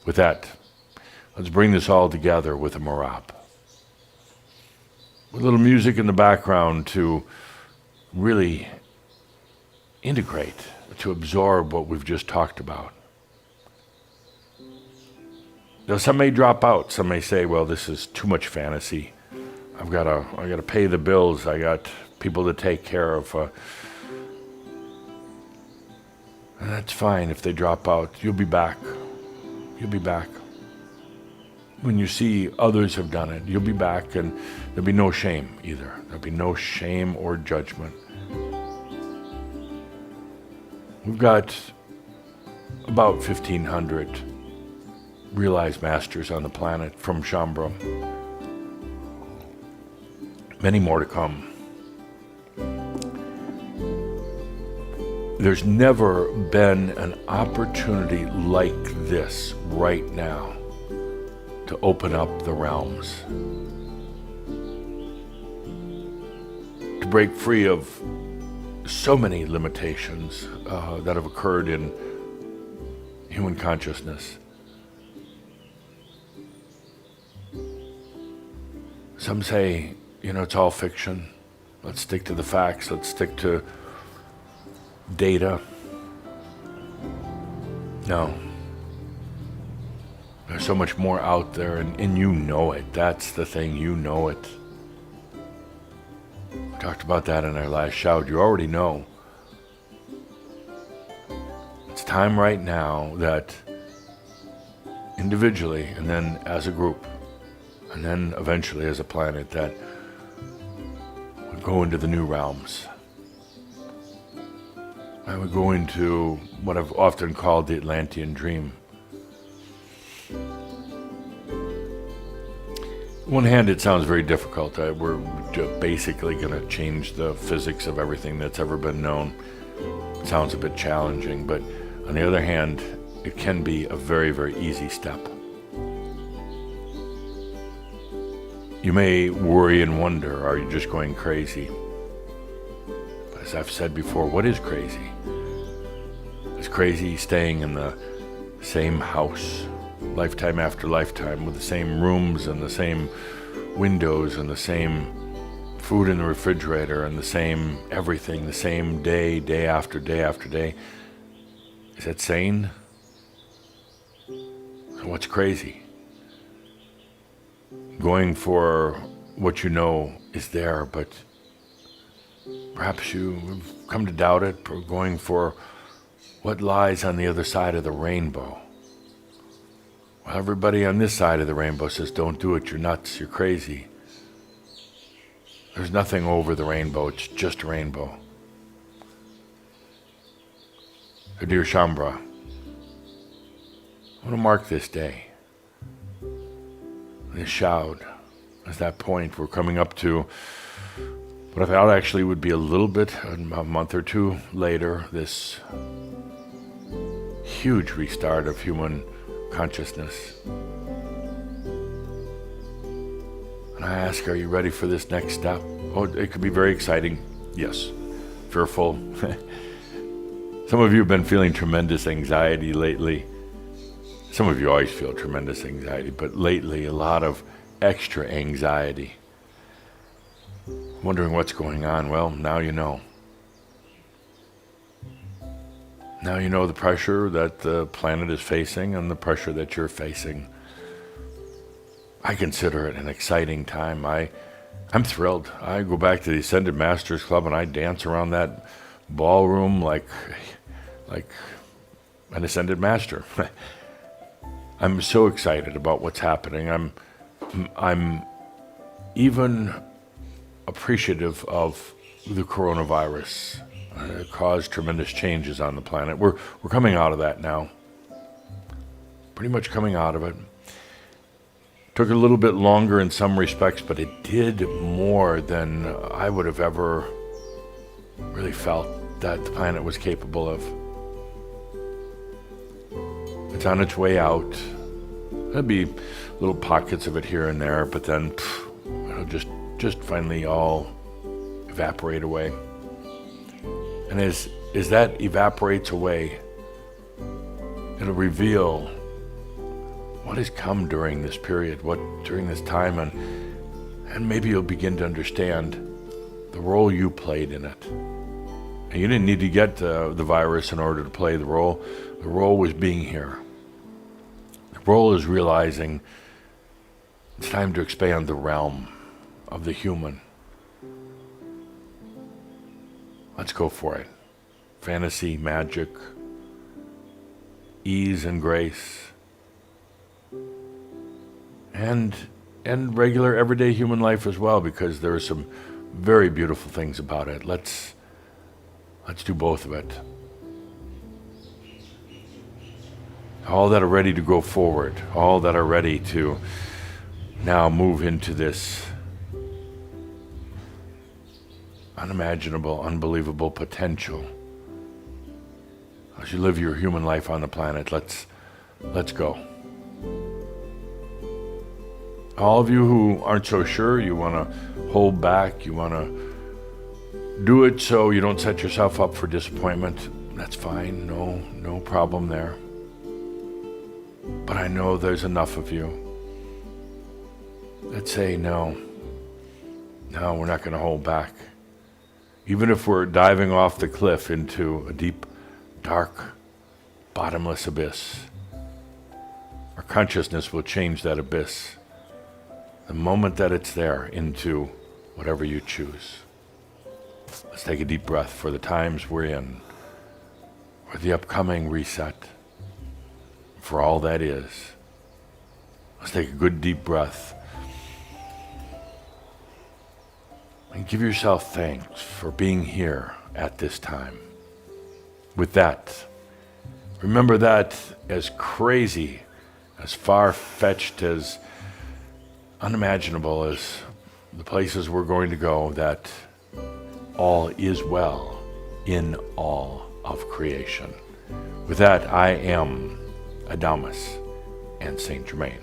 With that, let's bring this all together with a Mera. With a little music in the background to really integrate, to absorb what we've just talked about. Now, some may drop out. Some may say, well, this is too much fantasy. I got to pay the bills. I got people to take care of. And that's fine if they drop out. You'll be back. You'll be back. When you see others have done it, you'll be back, and there'll be no shame either. There'll be no shame or judgment. We've got about 1,500 realized masters on the planet from Shambhala. Many more to come. There's never been an opportunity like this right now to open up the realms, to break free of so many limitations that have occurred in human consciousness. Some say, it's all fiction. Let's stick to the facts. Let's stick to data. No. There's so much more out there, and you know it. That's the thing, you know it. We talked about that in our last shout. You already know. It's time right now that individually, and then as a group, and then eventually as a planet, that we go into the new realms. And we go into what I've often called the Atlantean dream. On one hand, it sounds very difficult. We're basically going to change the physics of everything that's ever been known. It sounds a bit challenging, but on the other hand, it can be a very, very easy step. You may worry and wonder, are you just going crazy? But as I've said before, what is crazy? Is crazy staying in the same house, lifetime after lifetime, with the same rooms and the same windows and the same food in the refrigerator and the same everything, the same day, day after day after day? Is that sane? So what's crazy? Going for what you know is there, but perhaps you've come to doubt it, or going for what lies on the other side of the rainbow. Well, everybody on this side of the rainbow says, don't do it, you're nuts, you're crazy. There's nothing over the rainbow, it's just a rainbow. So dear Shambhala, I want to mark this day, this shout, as that point we're coming up to what I thought actually would be a little bit, a month or two later, this huge restart of human consciousness. And I ask, are you ready for this next step? Oh, it could be very exciting. Yes. Fearful. Some of you have been feeling tremendous anxiety lately. Some of you always feel tremendous anxiety, but lately a lot of extra anxiety. Wondering what's going on. Well, now you know. Now you know the pressure that the planet is facing and the pressure that you're facing. I consider it an exciting time. I'm thrilled. I go back to the Ascended Masters Club and I dance around that ballroom like an Ascended Master. I'm so excited about what's happening. I'm even appreciative of the coronavirus. It caused tremendous changes on the planet. We're coming out of that now. Pretty much coming out of it. Took a little bit longer in some respects, but it did more than I would have ever really felt that the planet was capable of. It's on its way out. There'll be little pockets of it here and there, but then it'll just finally all evaporate away. And as that evaporates away, it'll reveal what has come during this period, during this time, and maybe you'll begin to understand the role you played in it. And you didn't need to get the virus in order to play the role. The role was being here. The role is realizing it's time to expand the realm of the human. Let's go for it. Fantasy, magic, ease and grace, and regular everyday human life as well, because there are some very beautiful things about it. Let's do both of it. All that are ready to go forward, all that are ready to now move into this unimaginable, unbelievable potential. As you live your human life on the planet, let's go. All of you who aren't so sure, you want to hold back, you want to do it so you don't set yourself up for disappointment, that's fine, no problem there. But I know there's enough of you that say no, we're not going to hold back. Even if we're diving off the cliff into a deep, dark, bottomless abyss, our consciousness will change that abyss the moment that it's there into whatever you choose. Let's take a deep breath for the times we're in, or the upcoming reset, for all that is. Let's take a good deep breath and give yourself thanks for being here at this time. With that, remember that as crazy, as far-fetched, as unimaginable as the places we're going to go, that all is well in all of creation. With that, I am Adamus and Saint Germain.